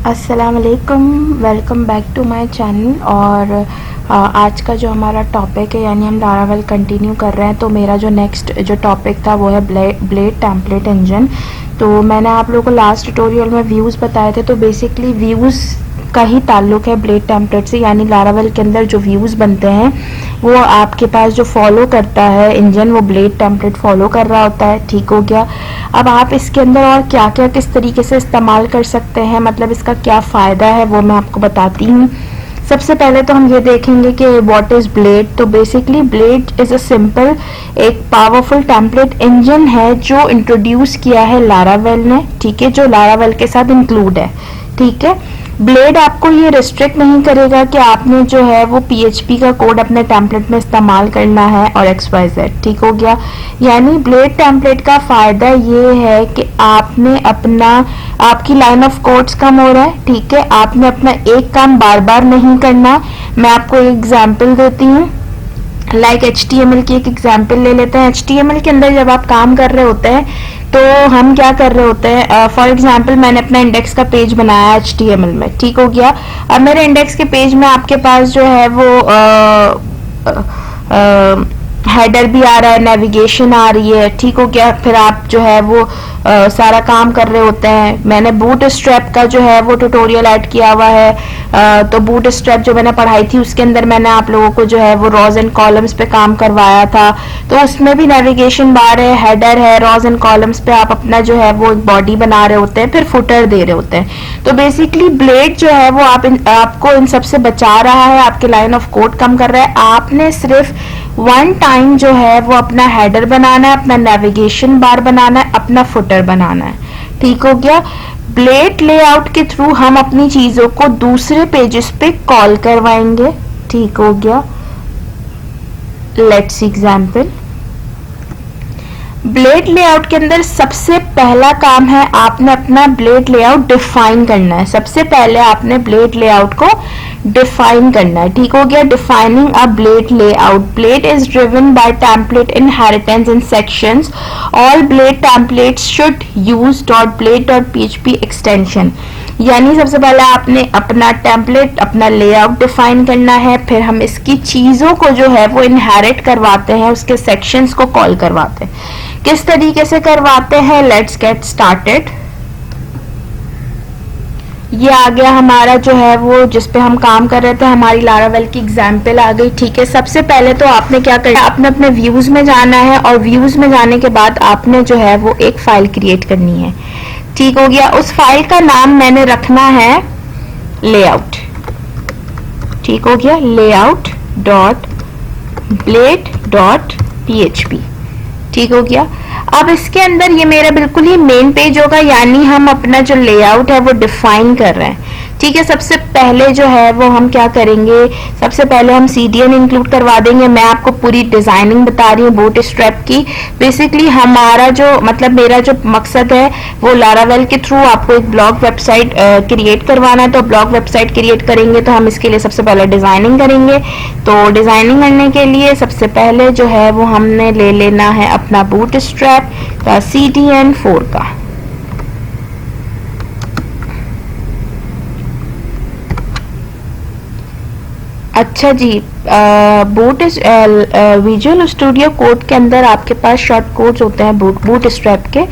अस्सलाम वालेकुम, welcome back to my channel. और आज का जो हमारा टॉपिक है यानी हम लारावेल कंटिन्यू कर रहे हैं। तो मेरा जो नेक्स्ट जो टॉपिक था वो है ब्लेड टेम्पलेट इंजन। तो मैंने आप लोगों को लास्ट ट्यूटोरियल में व्यूज़ बताए थे। तो बेसिकली व्यूज़ का ही ताल्लुक है ब्लेड टेम्पलेट से, यानी लारावेल के अंदर जो व्यूज़ बनते हैं वो आपके पास जो फॉलो करता है इंजन, वो ब्लेड टेम्पलेट फॉलो कर रहा होता है। ठीक हो गया। अब आप इसके अंदर और क्या क्या किस तरीके से इस्तेमाल कर सकते हैं, मतलब इसका क्या फ़ायदा है वो मैं आपको बताती हूँ। सबसे पहले तो हम ये देखेंगे कि व्हाट इज़ ब्लेड। तो basically blade is a simple एक पावरफुल टेम्पलेट इंजन है जो इंट्रोड्यूस किया है लारावेल ने, ठीक है, जो लारावेल के साथ इंक्लूड है। ठीक है। ब्लेड आपको ये रिस्ट्रिक्ट नहीं करेगा कि आपने जो है वो PHP का कोड अपने टेम्पलेट में इस्तेमाल करना है और XYZ। ठीक हो गया। यानी ब्लेड टेम्पलेट का फ़ायदा ये है कि आपने अपना आपकी लाइन ऑफ कोड्स कम हो रहा है। ठीक है। आपने अपना एक काम बार बार नहीं करना। मैं आपको एक एग्जाम्पल देती हूँ, लाइक HTML की एक एग्जाम्पल ले लेते हैं। HTML के अंदर जब आप काम कर रहे होते हैं तो हम क्या कर रहे होते हैं, फॉर एग्जाम्पल मैंने अपना इंडेक्स का पेज बनाया HTML में। ठीक हो गया। अब मेरे इंडेक्स के पेज में आपके पास जो है वो हेडर भी आ रहा है, नेविगेशन आ रही है। ठीक हो गया। फिर आप जो है वो सारा काम कर रहे होते हैं। मैंने बूटस्ट्रैप का जो है वो ट्यूटोरियल ऐड किया हुआ है। तो बूटस्ट्रैप जो मैंने पढ़ाई थी उसके अंदर मैंने आप लोगों को जो है वो रॉज एंड कॉलम्स पे काम करवाया था। तो उसमें भी नेविगेशन बार है, हेडर है, रॉज एंड कॉलम्स पे आप अपना जो है वो एक बॉडी बना रहे होते हैं, फिर फुटर दे रहे होते हैं। तो बेसिकली ब्लेड जो है वो आपको इन सबसे बचा रहा है, आपके लाइन ऑफ कोड कम कर रहा है। आपने सिर्फ वन टाइम जो है वो अपना हेडर बनाना है, अपना नेविगेशन बार बनाना है, अपना फुटर बनाना है। ठीक हो गया। ब्लेड लेआउट के थ्रू हम अपनी चीजों को दूसरे पेजेस पे कॉल करवाएंगे। ठीक हो गया। Let's example. ब्लेड लेआउट के अंदर सबसे पहला काम है आपने अपना ब्लेड लेआउट डिफाइन करना है। सबसे पहले आपने ब्लेड लेआउट को डिफाइन करना है। ठीक हो गया। Defining a blade layout. Blade is driven by template inheritance in sections. All blade templates should use .blade.php extension. यानी सबसे पहले आपने अपना टेम्पलेट, अपना लेआउट डिफाइन करना है, फिर हम इसकी चीजों को जो है वो इनहेरिट करवाते हैं, उसके सेक्शंस को कॉल करवाते हैं। किस तरीके से करवाते हैं, लेट्स गेट स्टार्टेड। ये आ गया हमारा जो है वो जिस पे हम काम कर रहे थे, हमारी लारावेल की एग्जाम्पल आ गई। ठीक है। सबसे पहले तो आपने क्या करना है, आपने अपने व्यूज में जाना है और व्यूज में जाने के बाद आपने जो है वो एक फाइल क्रिएट करनी है। ठीक हो गया। उस फाइल का नाम मैंने रखना है लेआउट। ठीक हो गया। Layout dot blade dot PHP। ठीक हो गया। अब इसके अंदर ये मेरा बिल्कुल ही मेन पेज होगा, यानी हम अपना जो लेआउट है वो डिफाइन कर रहे हैं। ठीक है। सबसे पहले जो है वो हम क्या करेंगे, सबसे पहले हम CDN इंक्लूड करवा देंगे। मैं आपको पूरी डिजाइनिंग बता रही हूँ बूटस्ट्रैप की। बेसिकली हमारा जो मतलब मेरा जो मकसद है वो लारावेल के थ्रू आपको एक ब्लॉग वेबसाइट क्रिएट करवाना है। तो ब्लॉग वेबसाइट क्रिएट करेंगे तो हम इसके लिए सबसे पहले डिजाइनिंग करेंगे। तो डिजाइनिंग करने के लिए सबसे पहले जो है वो हमने ले लेना है अपना बूटस्ट्रैप का CDN 4 का। अच्छा जी, विजुअल स्टूडियो कोड के अंदर आपके पास शॉर्ट कोड्स होते हैं बूटस्ट्रैप के,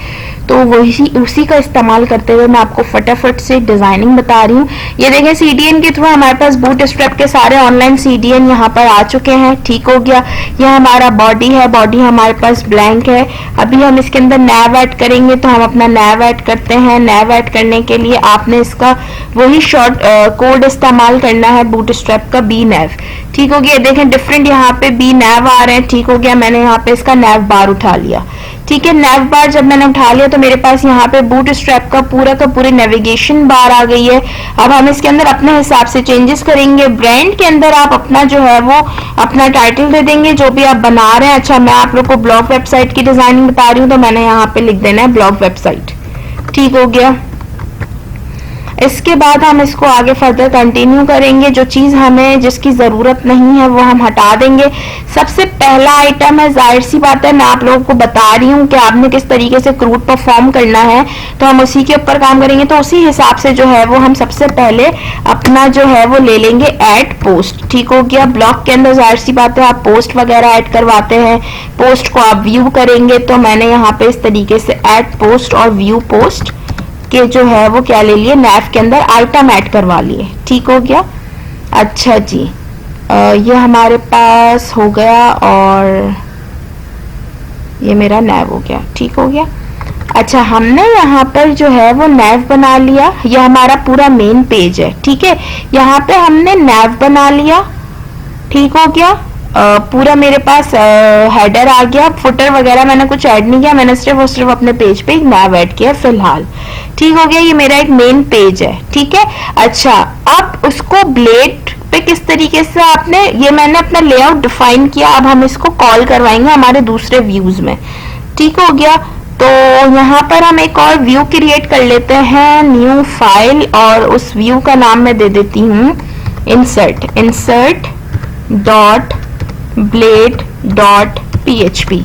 तो वही उसी का इस्तेमाल करते हुए मैं आपको फटाफट से डिजाइनिंग बता रही हूँ। ये देखें CDN के थ्रू हमारे पास बूटस्ट्रैप के सारे ऑनलाइन CDN यहाँ पर आ चुके हैं। ठीक हो गया। यह हमारा बॉडी है, बॉडी हमारे पास ब्लैंक है। अभी हम इसके अंदर नैव ऐड करेंगे तो हम अपना नैव ऐड करते हैं। नैव ऐड करने के लिए आपने इसका वही शॉर्ट कोड इस्तेमाल करना है बूटस्ट्रैप का bnav। ठीक हो गया। देखें डिफरेंट यहाँ पे bnav आ रहे हैं। ठीक हो गया। मैंने यहाँ पे इसका nav बार उठा लिया। ठीक है। nav बार जब मैंने उठा लिया तो मेरे पास यहाँ पे बूटस्ट्रैप का पूरी नेविगेशन बार आ गई है। अब हम इसके अंदर अपने हिसाब से चेंजेस करेंगे। ब्रांड के अंदर आप अपना जो है वो अपना टाइटल दे देंगे जो भी आप बना रहे हैं। अच्छा, मैं आप लोग को ब्लॉग वेबसाइट की डिजाइनिंग बता रही हूँ तो मैंने यहाँ पे लिख देना है ब्लॉग वेबसाइट। ठीक हो गया। इसके बाद हम इसको आगे फर्दर कंटिन्यू करेंगे। जो चीज़ हमें जिसकी ज़रूरत नहीं है वो हम हटा देंगे। सबसे पहला आइटम है, जाहिर सी बात है मैं आप लोगों को बता रही हूँ कि आपने किस तरीके से क्रूड परफॉर्म करना है, तो हम उसी के ऊपर काम करेंगे। तो उसी हिसाब से जो है वो हम सबसे पहले अपना जो है वो ले लेंगे ऐड पोस्ट। ठीक हो गया। ब्लॉग के अंदर जाहिर सी बात है आप पोस्ट वगैरह ऐड करवाते हैं, पोस्ट को आप व्यू करेंगे। तो मैंने यहाँ पे इस तरीके से ऐड पोस्ट और व्यू पोस्ट के जो है वो क्या ले लिए, नैव के अंदर आइटम ऐड करवा लिए। ठीक हो गया। अच्छा जी, ये हमारे पास हो गया और ये मेरा नैव हो गया। ठीक हो गया। अच्छा, हमने यहाँ पर जो है वो नैव बना लिया। ये हमारा पूरा मेन पेज है। ठीक है, यहाँ पे हमने नैव बना लिया। ठीक हो गया। पूरा मेरे पास हेडर आ गया। फुटर वगैरह मैंने कुछ ऐड नहीं किया, मैंने सिर्फ और सिर्फ अपने पेज पे एक नैव ऐड किया फिलहाल। ठीक हो गया। ये मेरा एक मेन पेज है। ठीक है। अच्छा, अब उसको ब्लेड पे किस तरीके से आपने, ये मैंने अपना लेआउट डिफाइन किया, अब हम इसको कॉल करवाएंगे हमारे दूसरे व्यूज में। ठीक हो गया। तो यहाँ पर हम एक और व्यू क्रिएट कर लेते हैं, न्यू फाइल, और उस व्यू का नाम मैं दे देती हूँ insert dot blade dot php।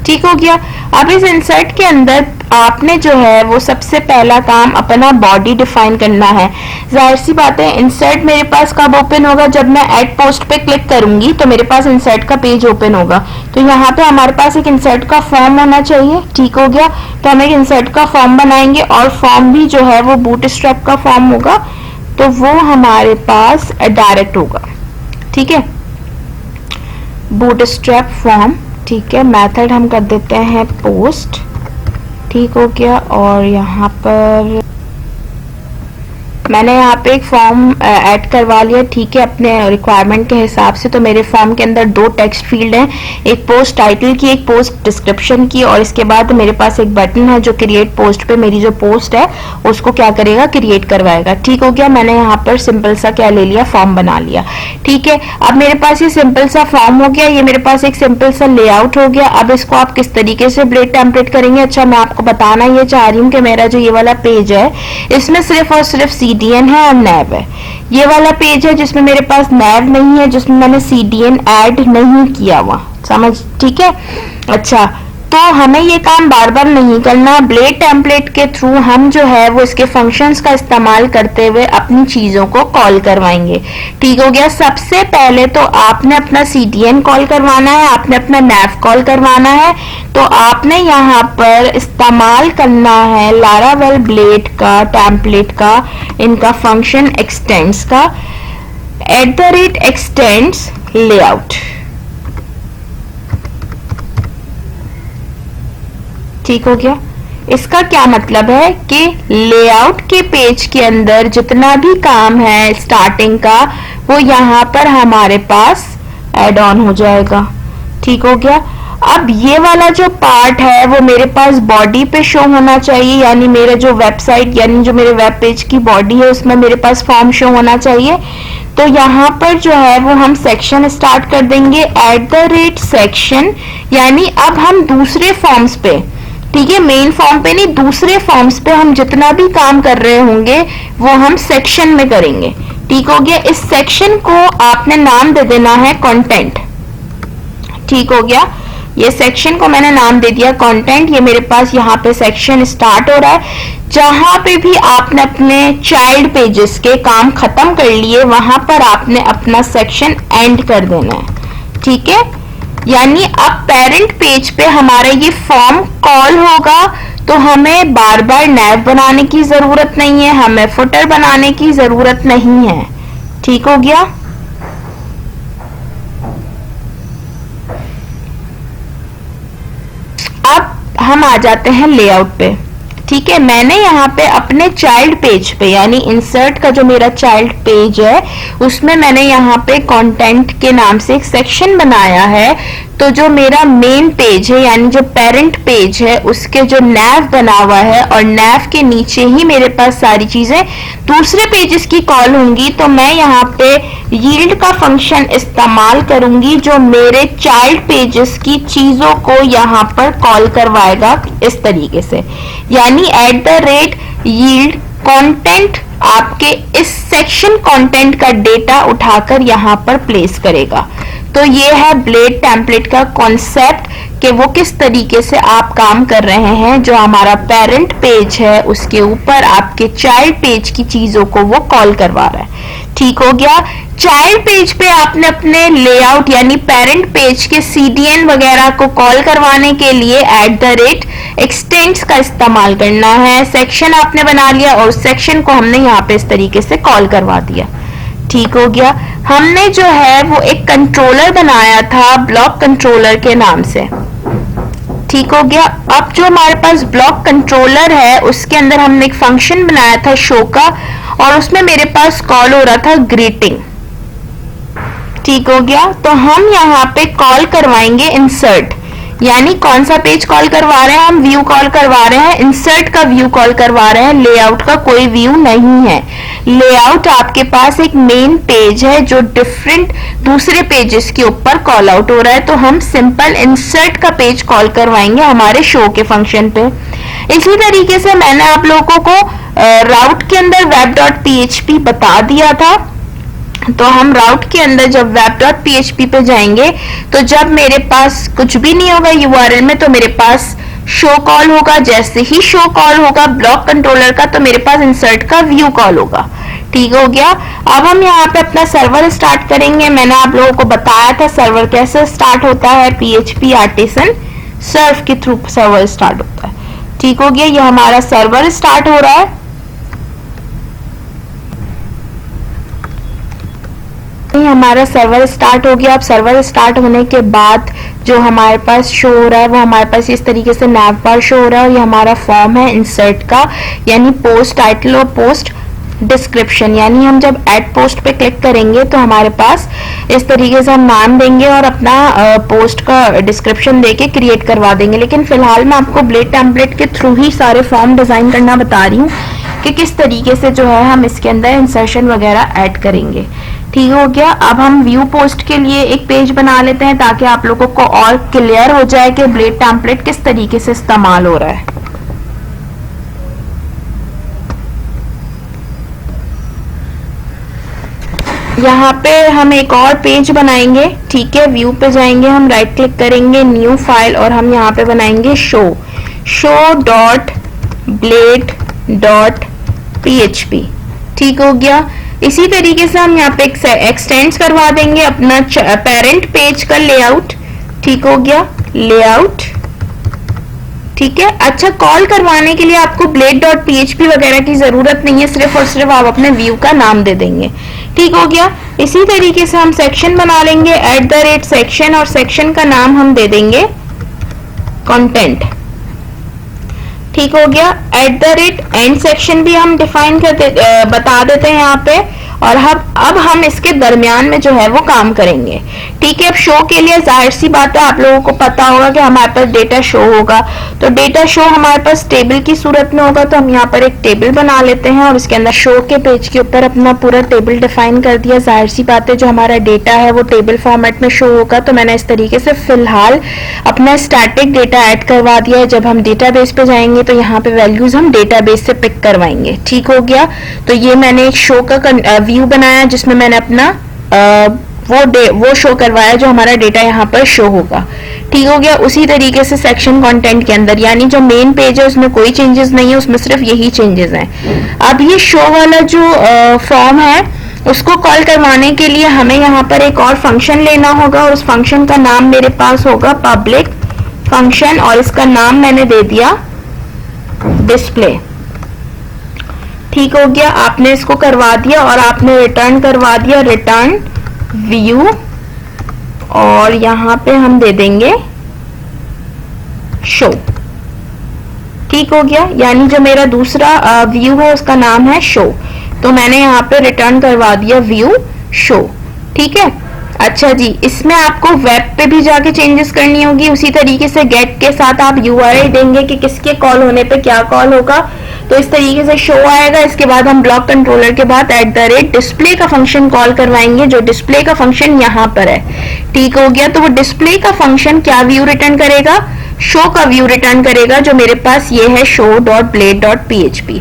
ठीक हो गया। अब इस इंसर्ट के अंदर आपने जो है वो सबसे पहला काम अपना बॉडी डिफाइन करना है। जाहिर सी बात है इंसर्ट मेरे पास कब ओपन होगा, जब मैं ऐड पोस्ट पे क्लिक करूंगी तो मेरे पास इंसर्ट का पेज ओपन होगा। तो यहाँ पे हमारे पास एक इंसर्ट का फॉर्म होना चाहिए। ठीक हो गया। तो हम एक इंसर्ट का फॉर्म बनाएंगे और फॉर्म भी जो है वो बूटस्ट्रैप का फॉर्म होगा, तो वो हमारे पास डायरेक्ट होगा। ठीक है, बूटस्ट्रैप फॉर्म। ठीक है, मेथड हम कर देते हैं पोस्ट। ठीक हो गया। और यहाँ पर मैंने यहाँ पे एक फॉर्म ऐड करवा लिया। ठीक है, अपने रिक्वायरमेंट के हिसाब से। तो मेरे फॉर्म के अंदर दो टेक्स्ट फील्ड हैं, एक पोस्ट टाइटल की, एक पोस्ट डिस्क्रिप्शन की, और इसके बाद मेरे पास एक बटन है जो क्रिएट पोस्ट पे मेरी जो पोस्ट है उसको क्या करेगा, क्रिएट करवाएगा। ठीक हो गया। मैंने यहाँ पर सिंपल सा क्या ले लिया, फॉर्म बना लिया। ठीक है, अब मेरे पास ये सिंपल सा फॉर्म हो गया, ये मेरे पास एक सिंपल सा लेआउट हो गया। अब इसको आप किस तरीके से ब्लेड टेम्पलेट करेंगे, अच्छा मैं आपको बताना ये चाह रही हूँ कि मेरा जो ये वाला पेज है इसमें सिर्फ और सिर्फ CDN है और नैव है। ये वाला पेज है जिसमें मेरे पास नैव नहीं है, जिसमें मैंने CDN ऐड नहीं किया हुआ, समझ। ठीक है। अच्छा, तो हमें ये काम बार बार नहीं करना। ब्लेड टेम्पलेट के थ्रू हम जो है वो इसके फंक्शंस का इस्तेमाल करते हुए अपनी चीजों को कॉल करवाएंगे। ठीक हो गया। सबसे पहले तो आपने अपना CDN कॉल करवाना है, आपने अपना नैव कॉल करवाना है। तो आपने यहाँ पर इस्तेमाल करना है लारावेल ब्लेड का, टेम्पलेट का, इनका फंक्शन एक्सटेंड्स का, @extends लेआउट। ठीक हो गया। इसका क्या मतलब है कि लेआउट के पेज के अंदर जितना भी काम है स्टार्टिंग का वो यहाँ पर हमारे पास ऐड ऑन हो जाएगा। ठीक हो गया। अब ये वाला जो पार्ट है वो मेरे पास बॉडी पे शो होना चाहिए, यानी मेरे जो वेबसाइट यानी जो मेरे वेब पेज की बॉडी है उसमें मेरे पास फॉर्म शो होना चाहिए। तो यहाँ पर जो है वो हम सेक्शन स्टार्ट कर देंगे @section, यानी अब हम दूसरे फॉर्म्स पे, ठीक है, मेन फॉर्म पे नहीं, दूसरे फॉर्म्स पे हम जितना भी काम कर रहे होंगे वो हम सेक्शन में करेंगे। ठीक हो गया। इस सेक्शन को आपने नाम दे देना है कंटेंट। ठीक हो गया। ये सेक्शन को मैंने नाम दे दिया कंटेंट। ये मेरे पास यहाँ पे सेक्शन स्टार्ट हो रहा है। जहां पे भी आपने अपने चाइल्ड पेजेस के काम खत्म कर लिए वहां पर आपने अपना सेक्शन एंड कर देना है। ठीक है, यानी अब पेरेंट पेज पे हमारा ये फॉर्म कॉल होगा तो हमें बार बार नैव बनाने की जरूरत नहीं है, हमें फुटर बनाने की जरूरत नहीं है। ठीक हो गया। अब हम आ जाते हैं लेआउट पे। ठीक है, मैंने यहाँ पे अपने चाइल्ड पेज पे यानी इंसर्ट का जो मेरा चाइल्ड पेज है उसमें मैंने यहाँ पे कंटेंट के नाम से एक सेक्शन बनाया है। तो जो मेरा मेन पेज है यानी जो पेरेंट पेज है उसके जो नैव बना हुआ है और नैव के नीचे ही मेरे पास सारी चीजें दूसरे पेजेस की कॉल होंगी। तो मैं यहाँ पे यील्ड का फंक्शन इस्तेमाल करूंगी जो मेरे चाइल्ड पेजेस की चीजों को यहाँ पर कॉल करवाएगा इस तरीके से, यानी @yield content आपके इस सेक्शन कंटेंट का डेटा उठाकर यहाँ पर प्लेस करेगा। तो ये है ब्लेड टेम्पलेट का कॉन्सेप्ट कि वो किस तरीके से आप काम कर रहे हैं। जो हमारा पेरेंट पेज है उसके ऊपर आपके चाइल्ड पेज की चीजों को वो कॉल करवा रहा है। ठीक हो गया। चाइल्ड पेज पे आपने अपने लेआउट यानी पेरेंट पेज के CDN वगैरह को कॉल करवाने के लिए @extends का इस्तेमाल करना है। सेक्शन आपने बना लिया और उस सेक्शन को हमने यहाँ पे इस तरीके से कॉल करवा दिया। ठीक हो गया। हमने जो है वो एक कंट्रोलर बनाया था ब्लॉक कंट्रोलर के नाम से। ठीक हो गया। अब जो हमारे पास ब्लॉक कंट्रोलर है उसके अंदर हमने एक फंक्शन बनाया था शो का, और उसमें मेरे पास कॉल हो रहा था ग्रीटिंग। ठीक हो गया। तो हम यहाँ पे कॉल करवाएंगे इंसर्ट, यानी कौन सा पेज कॉल करवा रहे हैं हम, व्यू कॉल करवा रहे हैं, इंसर्ट का व्यू कॉल करवा रहे हैं, लेआउट का कोई व्यू नहीं है। लेआउट आपके पास एक मेन पेज है जो डिफरेंट दूसरे पेजेस के ऊपर कॉल आउट हो रहा है, तो हम सिंपल इंसर्ट का पेज कॉल करवाएंगे हमारे शो के फंक्शन पे। इसी तरीके से मैंने आप लोगों को राउट के अंदर web.php बता दिया था। तो हम राउट के अंदर जब web.php पे जाएंगे तो जब मेरे पास कुछ भी नहीं होगा URL में, तो मेरे पास शो कॉल होगा। जैसे ही शो कॉल होगा ब्लॉक कंट्रोलर का, तो मेरे पास इंसर्ट का व्यू कॉल होगा। ठीक हो गया। अब हम यहाँ पे अपना सर्वर स्टार्ट करेंगे। मैंने आप लोगों को बताया था सर्वर कैसे स्टार्ट होता है, PHP आर्टिसन सर्व के थ्रू सर्वर स्टार्ट होता है। ठीक हो गया। ये हमारा सर्वर स्टार्ट हो रहा है। हमारा सर्वर स्टार्ट हो गया। अब सर्वर स्टार्ट होने के बाद जो हमारे पास शो हो रहा है वो हमारे पास इस तरीके से नैव बार शो हो रहा है, और ये हमारा फॉर्म है इंसर्ट का, यानी पोस्ट टाइटल और पोस्ट डिस्क्रिप्शन। यानी हम जब ऐड पोस्ट पे क्लिक करेंगे तो हमारे पास इस तरीके से हम नाम देंगे और अपना पोस्ट का डिस्क्रिप्शन देके क्रिएट करवा देंगे। लेकिन फिलहाल मैं आपको ब्लेड टेम्पलेट के थ्रू ही सारे फॉर्म डिजाइन करना बता रही हूँ कि किस तरीके से जो है हम इसके अंदर इंसर्शन वगैरह ऐड करेंगे। ठीक हो गया। अब हम व्यू पोस्ट के लिए एक पेज बना लेते हैं ताकि आप लोगों को और क्लियर हो जाए कि ब्लेड टेम्पलेट किस तरीके से इस्तेमाल हो रहा है। यहाँ पे हम एक और पेज बनाएंगे। ठीक है। व्यू पे जाएंगे, हम राइट क्लिक करेंगे, न्यू फाइल, और हम यहाँ पे बनाएंगे show.blade.php। ठीक हो गया। इसी तरीके से हम यहाँ पे एक्सटेंड करवा देंगे अपना पेरेंट पेज का लेआउट। ठीक हो गया। लेआउट। ठीक है। अच्छा, कॉल करवाने के लिए आपको blade.php वगैरह की जरूरत नहीं है, सिर्फ और सिर्फ आप अपने व्यू का नाम दे देंगे। ठीक हो गया। इसी तरीके से हम सेक्शन बना लेंगे @section, और सेक्शन का नाम हम दे देंगे कंटेंट। ठीक हो गया। @end सेक्शन भी हम डिफाइन बता देते हैं यहाँ पे, और अब हम इसके दरमियान में जो है वो काम करेंगे। ठीक है। अब शो के लिए जाहिर सी बात है आप लोगों को पता होगा कि हमारे पास डेटा शो होगा, तो डेटा शो हमारे पास टेबल की सूरत में होगा। तो हम यहाँ पर एक टेबल बना लेते हैं और उसके अंदर शो के पेज के ऊपर अपना पूरा टेबल डिफाइन कर दिया। जाहिर सी बात है जो हमारा डेटा है वो टेबल फॉर्मेट में शो होगा, तो मैंने इस तरीके से फिलहाल अपना स्टैटिक डेटा ऐड करवा दिया है। जब हम डेटाबेस पे जाएंगे तो यहाँ पे वैल्यूज हम डेटाबेस से पिक करवाएंगे। ठीक हो गया। तो ये मैंने एक शो का व्यू बनाया जिसमें मैंने अपना वो शो करवाया जो हमारा डेटा यहाँ पर शो होगा। ठीक हो गया। उसी तरीके से सेक्शन कंटेंट के अंदर, यानी जो मेन पेज है उसमें कोई चेंजेस नहीं है, उसमें सिर्फ यही चेंजेस हैं। अब ये शो वाला जो फॉर्म है उसको कॉल करवाने के लिए हमें यहाँ पर एक और फंक्शन लेना होगा, और उस फंक्शन का नाम मेरे पास होगा पब्लिक फंक्शन, और इसका नाम मैंने दे दिया डिस्प्ले। ठीक हो गया। आपने इसको करवा दिया और आपने रिटर्न करवा दिया रिटर्न व्यू, और यहाँ पे हम दे देंगे शो। ठीक हो गया। यानी जो मेरा दूसरा व्यू है उसका नाम है शो, तो मैंने यहाँ पे रिटर्न करवा दिया व्यू शो। ठीक है। अच्छा जी, इसमें आपको वेब पे भी जाके चेंजेस करनी होगी। उसी तरीके से गेट के साथ आप URL देंगे कि किसके कॉल होने पे क्या कॉल होगा, तो इस तरीके से शो आएगा। इसके बाद हम ब्लॉक कंट्रोलर के बाद @display का फंक्शन कॉल करवाएंगे, जो डिस्प्ले का फंक्शन यहाँ पर है। ठीक हो गया। तो वो डिस्प्ले का फंक्शन क्या व्यू रिटर्न करेगा, शो का व्यू रिटर्न करेगा, जो मेरे पास ये है show.blade.php।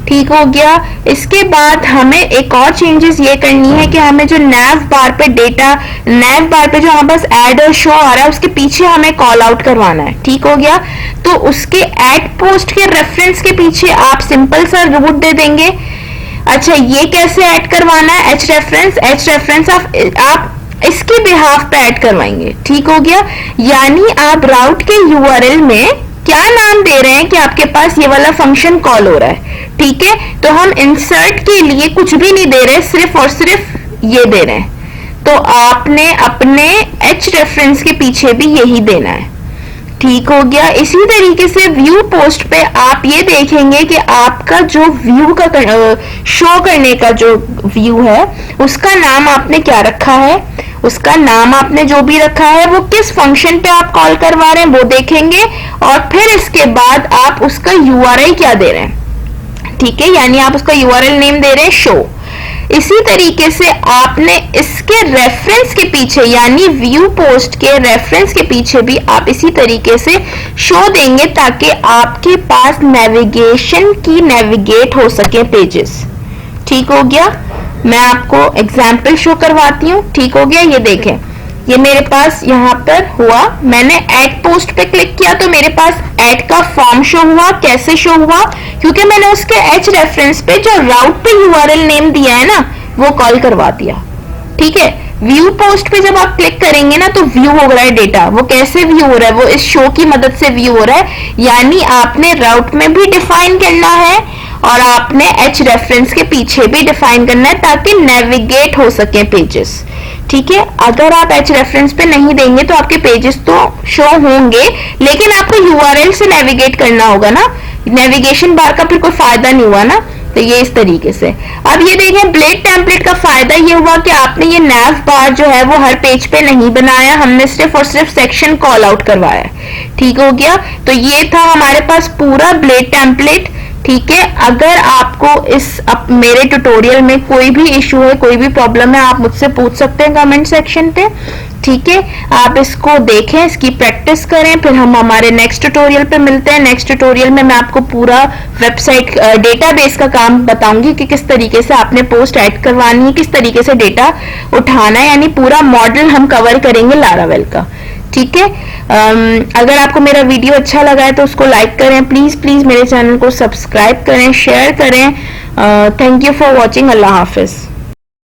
ठीक हो गया। इसके बाद हमें एक और चेंजेस ये करनी है कि हमें जो nav बार पे डेटा, nav बार पे जो हमारे पास ऐड और शो आ रहा है उसके पीछे हमें कॉल आउट करवाना है। ठीक हो गया। तो उसके ऐड पोस्ट के रेफरेंस के पीछे आप सिंपल सा रूट दे देंगे। अच्छा, ये कैसे ऐड करवाना है? एच रेफरेंस आप इसके बिहाफ पे ऐड करवाएंगे। ठीक हो गया। यानी आप राउट के यूआरएल में क्या नाम दे रहे हैं कि आपके पास ये वाला फंक्शन कॉल हो रहा है। ठीक है, तो हम इंसर्ट के लिए कुछ भी नहीं दे रहे, सिर्फ और सिर्फ ये दे रहे हैं। तो आपने अपने एच रेफरेंस के पीछे भी यही देना है। ठीक हो गया। इसी तरीके से व्यू पोस्ट पे आप ये देखेंगे कि आपका जो व्यू का शो करने का जो व्यू है उसका नाम आपने क्या रखा है, उसका नाम आपने जो भी रखा है वो किस फंक्शन पे आप कॉल करवा रहे हैं वो देखेंगे, और फिर इसके बाद आप उसका यूआरएल क्या दे रहे हैं। ठीक है, यानी आप उसका यूआरएल नेम दे रहे हैं शो। इसी तरीके से आपने इसके रेफरेंस के पीछे यानी व्यू पोस्ट के रेफरेंस के पीछे भी आप इसी तरीके से शो देंगे ताकि आपके पास नेविगेशन की नेविगेट हो सके पेजेस। ठीक हो गया। मैं आपको एग्जाम्पल शो करवाती हूँ। ठीक हो गया। ये देखें, ये मेरे पास यहाँ पर हुआ, मैंने ऐड पोस्ट पे क्लिक किया तो मेरे पास ऐड का फॉर्म शो हुआ। कैसे शो हुआ? क्योंकि मैंने उसके एच रेफरेंस पे जो राउट पे यूआरएल नेम दिया है ना वो कॉल करवा दिया। ठीक है। व्यू पोस्ट पे जब आप क्लिक करेंगे ना तो व्यू हो रहा है डेटा। वो कैसे व्यू हो रहा है? वो इस शो की मदद से व्यू हो रहा है। यानी आपने राउट में भी डिफाइन करना है और आपने एच रेफरेंस के पीछे भी डिफाइन करना है ताकि नेविगेट हो सके पेजेस। ठीक है। अगर आप एच रेफरेंस पे नहीं देंगे तो आपके पेजेस तो शो होंगे लेकिन आपको यूआरएल से नेविगेट करना होगा ना, नेविगेशन बार का फिर कोई फायदा नहीं हुआ ना। तो ये इस तरीके से। अब ये देखें, ब्लेड टेम्पलेट का फायदा ये हुआ कि आपने ये nav बार जो है वो हर पेज पे नहीं बनाया, हमने सिर्फ और सिर्फ सेक्शन कॉल आउट करवाया। ठीक हो गया। तो ये था हमारे पास पूरा ब्लेड टेम्पलेट। ठीक है। अगर आपको मेरे ट्यूटोरियल में कोई भी इशू है, कोई भी प्रॉब्लम है, आप मुझसे पूछ सकते हैं कमेंट सेक्शन पे। ठीक है। आप इसको देखें, इसकी प्रैक्टिस करें, फिर हम हमारे नेक्स्ट ट्यूटोरियल पे मिलते हैं। नेक्स्ट ट्यूटोरियल में मैं आपको पूरा वेबसाइट डेटाबेस का काम बताऊंगी कि किस तरीके से आपने पोस्ट ऐड करवानी है, किस तरीके से डेटा उठाना है, यानी पूरा मॉडल हम कवर करेंगे लारावेल का। ठीक है। अगर आपको मेरा वीडियो अच्छा लगा है तो उसको लाइक करें, प्लीज मेरे चैनल को सब्सक्राइब करें, शेयर करें। Thank you for watching. Allah Hafiz.